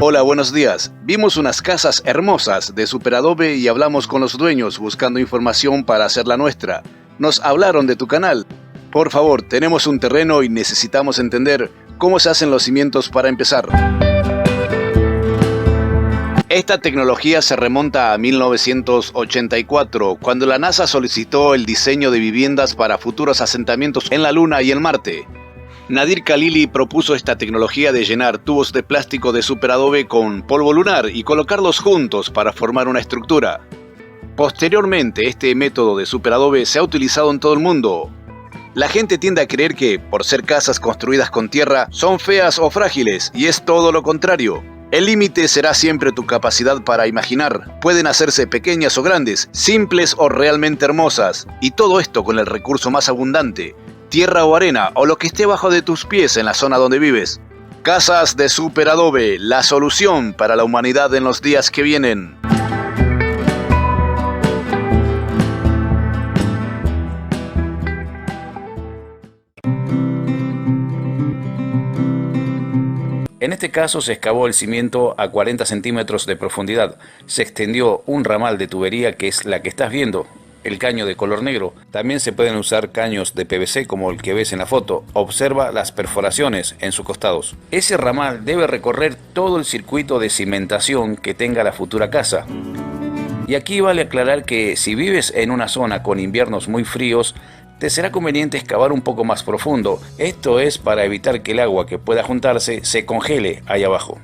Hola, buenos días. Vimos unas casas hermosas de Superadobe y hablamos con los dueños buscando información para hacer la nuestra. Nos hablaron de tu canal. Por favor, tenemos un terreno y necesitamos entender cómo se hacen los cimientos para empezar. Esta tecnología se remonta a 1984, cuando la NASA solicitó el diseño de viviendas para futuros asentamientos en la Luna y en Marte. Nadir Khalili propuso esta tecnología de llenar tubos de plástico de Superadobe con polvo lunar y colocarlos juntos para formar una estructura. Posteriormente, este método de Superadobe se ha utilizado en todo el mundo. La gente tiende a creer que, por ser casas construidas con tierra, son feas o frágiles, y es todo lo contrario. El límite será siempre tu capacidad para imaginar. Pueden hacerse pequeñas o grandes, simples o realmente hermosas, y todo esto con el recurso más abundante: tierra o arena, o lo que esté bajo de tus pies en la zona donde vives. Casas de Superadobe, la solución para la humanidad en los días que vienen. En este caso se excavó el cimiento a 40 centímetros de profundidad. Se extendió un ramal de tubería, que es la que estás viendo, el caño de color negro. También se pueden usar caños de PVC como el que ves en la foto. Observa las perforaciones en sus costados. Ese ramal debe recorrer todo el circuito de cimentación que tenga la futura casa. Y aquí vale aclarar que si vives en una zona con inviernos muy fríos, te será conveniente excavar un poco más profundo. Esto es para evitar que el agua que pueda juntarse se congele ahí abajo.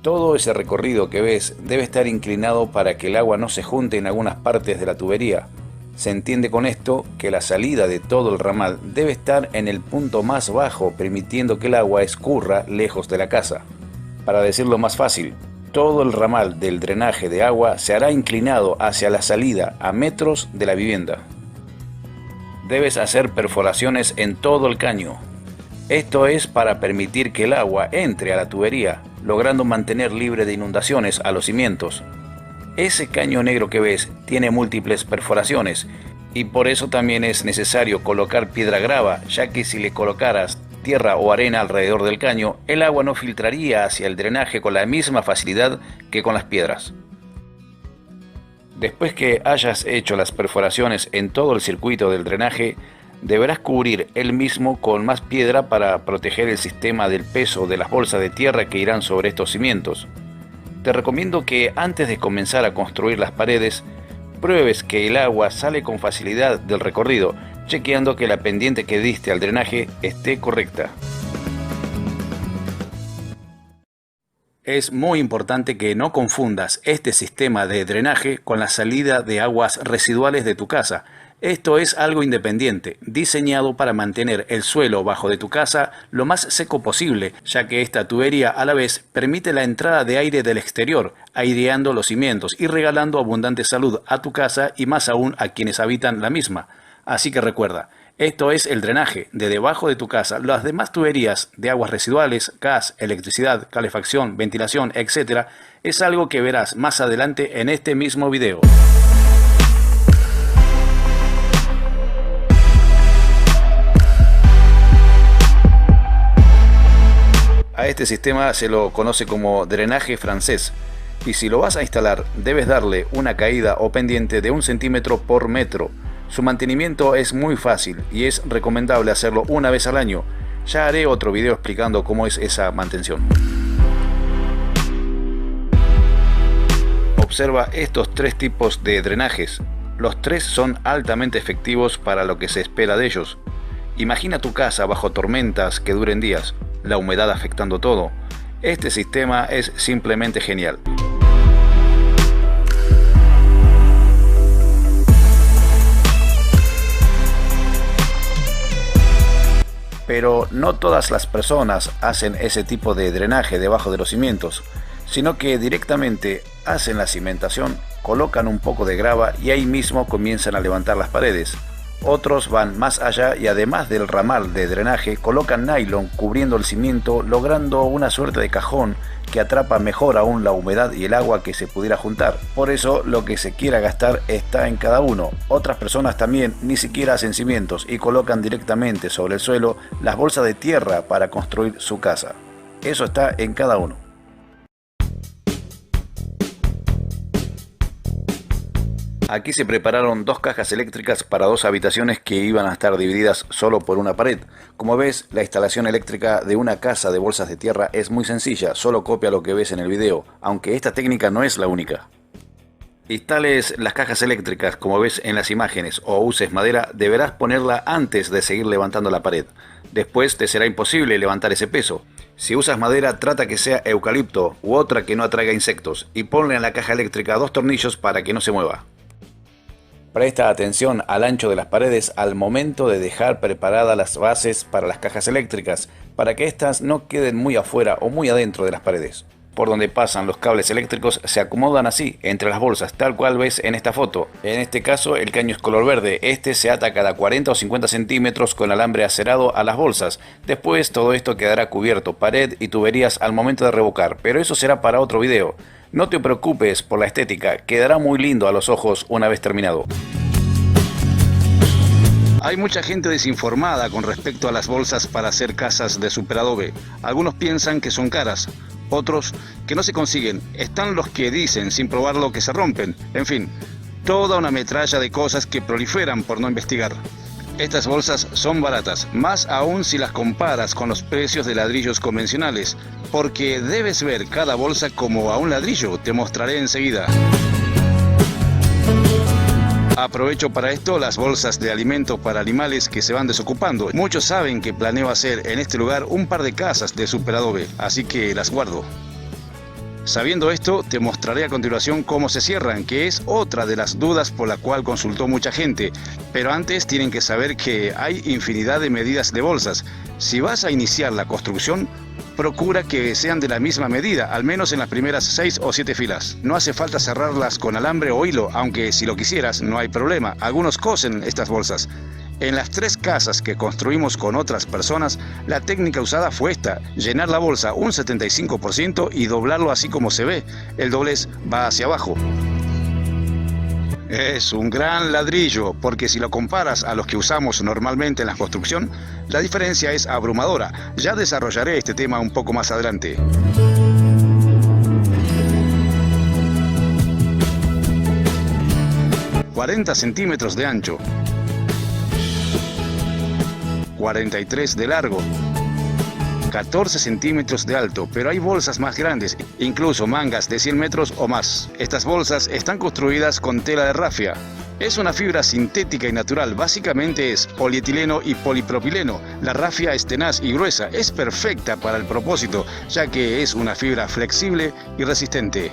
Todo ese recorrido que ves debe estar inclinado para que el agua no se junte en algunas partes de la tubería. Se entiende con esto que la salida de todo el ramal debe estar en el punto más bajo, permitiendo que el agua escurra lejos de la casa. Para decirlo más fácil, todo el ramal del drenaje de agua se hará inclinado hacia la salida a metros de la vivienda. Debes hacer perforaciones en todo el caño. Esto es para permitir que el agua entre a la tubería, logrando mantener libre de inundaciones a los cimientos. Ese caño negro que ves tiene múltiples perforaciones y por eso también es necesario colocar piedra grava, ya que si le colocaras tierra o arena alrededor del caño, el agua no filtraría hacia el drenaje con la misma facilidad que con las piedras. Después que hayas hecho las perforaciones en todo el circuito del drenaje, deberás cubrir el mismo con más piedra para proteger el sistema del peso de las bolsas de tierra que irán sobre estos cimientos. Te recomiendo que antes de comenzar a construir las paredes, pruebes que el agua sale con facilidad del recorrido, chequeando que la pendiente que diste al drenaje esté correcta. Es muy importante que no confundas este sistema de drenaje con la salida de aguas residuales de tu casa. Esto es algo independiente, diseñado para mantener el suelo bajo de tu casa lo más seco posible, ya que esta tubería a la vez permite la entrada de aire del exterior, aireando los cimientos y regalando abundante salud a tu casa y más aún a quienes habitan la misma. Así que recuerda, esto es el drenaje de debajo de tu casa. Las demás tuberías de aguas residuales, gas, electricidad, calefacción, ventilación, etc. es algo que verás más adelante en este mismo video. A este sistema se lo conoce como drenaje francés. Y si lo vas a instalar, debes darle una caída o pendiente de 1 centímetro por metro. Su mantenimiento es muy fácil y es recomendable hacerlo una vez al año. Ya haré otro video explicando cómo es esa mantención. Observa estos 3 tipos de drenajes. Los 3 son altamente efectivos para lo que se espera de ellos. Imagina tu casa bajo tormentas que duren días, la humedad afectando todo. Este sistema es simplemente genial. Pero no todas las personas hacen ese tipo de drenaje debajo de los cimientos, sino que directamente hacen la cimentación, colocan un poco de grava y ahí mismo comienzan a levantar las paredes. Otros van más allá y además del ramal de drenaje colocan nylon cubriendo el cimiento, logrando una suerte de cajón que atrapa mejor aún la humedad y el agua que se pudiera juntar. Por eso lo que se quiera gastar está en cada uno. Otras personas también ni siquiera hacen cimientos y colocan directamente sobre el suelo las bolsas de tierra para construir su casa. Eso está en cada uno. Aquí se prepararon 2 cajas eléctricas para 2 habitaciones que iban a estar divididas solo por una pared. Como ves, la instalación eléctrica de una casa de bolsas de tierra es muy sencilla, solo copia lo que ves en el video, aunque esta técnica no es la única. Instales las cajas eléctricas como ves en las imágenes o uses madera, deberás ponerla antes de seguir levantando la pared. Después te será imposible levantar ese peso. Si usas madera, trata que sea eucalipto u otra que no atraiga insectos y ponle en la caja eléctrica 2 tornillos para que no se mueva. Presta atención al ancho de las paredes al momento de dejar preparadas las bases para las cajas eléctricas, para que éstas no queden muy afuera o muy adentro de las paredes. Por donde pasan los cables eléctricos se acomodan así, entre las bolsas, tal cual ves en esta foto. En este caso el caño es color verde, este se ata cada 40 o 50 centímetros con alambre acerado a las bolsas. Después todo esto quedará cubierto, pared y tuberías al momento de revocar, pero eso será para otro video. No te preocupes por la estética, quedará muy lindo a los ojos una vez terminado. Hay mucha gente desinformada con respecto a las bolsas para hacer casas de superadobe. Algunos piensan que son caras, otros que no se consiguen. Están los que dicen sin probarlo que se rompen. En fin, toda una metralla de cosas que proliferan por no investigar. Estas bolsas son baratas, más aún si las comparas con los precios de ladrillos convencionales, porque debes ver cada bolsa como a un ladrillo, te mostraré enseguida. Aprovecho para esto las bolsas de alimentos para animales que se van desocupando. Muchos saben que planeo hacer en este lugar un par de casas de superadobe, así que las guardo. Sabiendo esto, te mostraré a continuación cómo se cierran, que es otra de las dudas por la cual consultó mucha gente. Pero antes tienen que saber que hay infinidad de medidas de bolsas. Si vas a iniciar la construcción, procura que sean de la misma medida, al menos en las primeras 6 o 7 filas. No hace falta cerrarlas con alambre o hilo, aunque si lo quisieras no hay problema. Algunos cosen estas bolsas. En las 3 casas que construimos con otras personas, la técnica usada fue esta: llenar la bolsa un 75% y doblarlo así como se ve. El doblez va hacia abajo. Es un gran ladrillo, porque si lo comparas a los que usamos normalmente en la construcción, la diferencia es abrumadora. Ya desarrollaré este tema un poco más adelante. ...40 centímetros de ancho... 43 de largo... 14 centímetros de alto, pero hay bolsas más grandes, incluso mangas de 100 metros o más. Estas bolsas están construidas con tela de rafia. Es una fibra sintética y natural, básicamente es polietileno y polipropileno. La rafia es tenaz y gruesa, es perfecta para el propósito, ya que es una fibra flexible y resistente.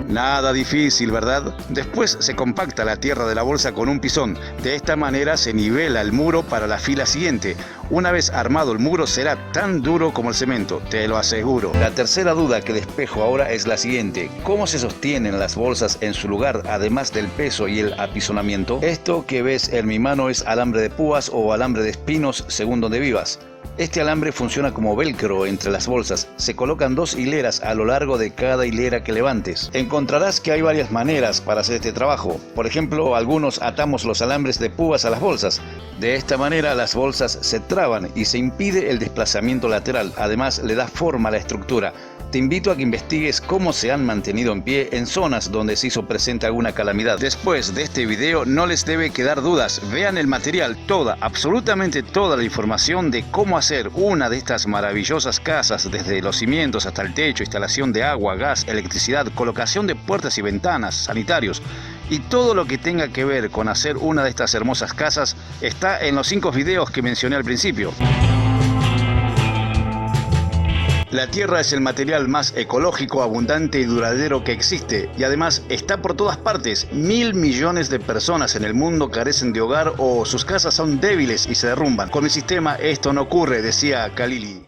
Nada difícil, ¿verdad? Después se compacta la tierra de la bolsa con un pisón. De esta manera se nivela el muro para la fila siguiente. Una vez armado el muro será tan duro como el cemento, te lo aseguro. La tercera duda que despejo ahora es la siguiente: ¿cómo se sostienen las bolsas en su lugar, además del peso y el apisonamiento? Esto que ves en mi mano es alambre de púas o alambre de espinos, según donde vivas. Este alambre funciona como velcro entre las bolsas. Se colocan 2 hileras a lo largo de cada hilera que levantes. Encontrarás que hay varias maneras para hacer este trabajo. Por ejemplo, algunos atamos los alambres de púas a las bolsas. De esta manera las bolsas se traban y se impide el desplazamiento lateral. Además, le da forma a la estructura. Te invito a que investigues cómo se han mantenido en pie en zonas donde se hizo presente alguna calamidad. Después de este video no les debe quedar dudas. Vean el material, absolutamente toda la información de cómo hacer una de estas maravillosas casas, desde los cimientos hasta el techo, instalación de agua, gas, electricidad, colocación de puertas y ventanas, sanitarios. Y todo lo que tenga que ver con hacer una de estas hermosas casas está en los 5 videos que mencioné al principio. La tierra es el material más ecológico, abundante y duradero que existe, y además está por todas partes. 1.000 millones de personas en el mundo carecen de hogar o sus casas son débiles y se derrumban. Con mi sistema esto no ocurre, decía Khalili.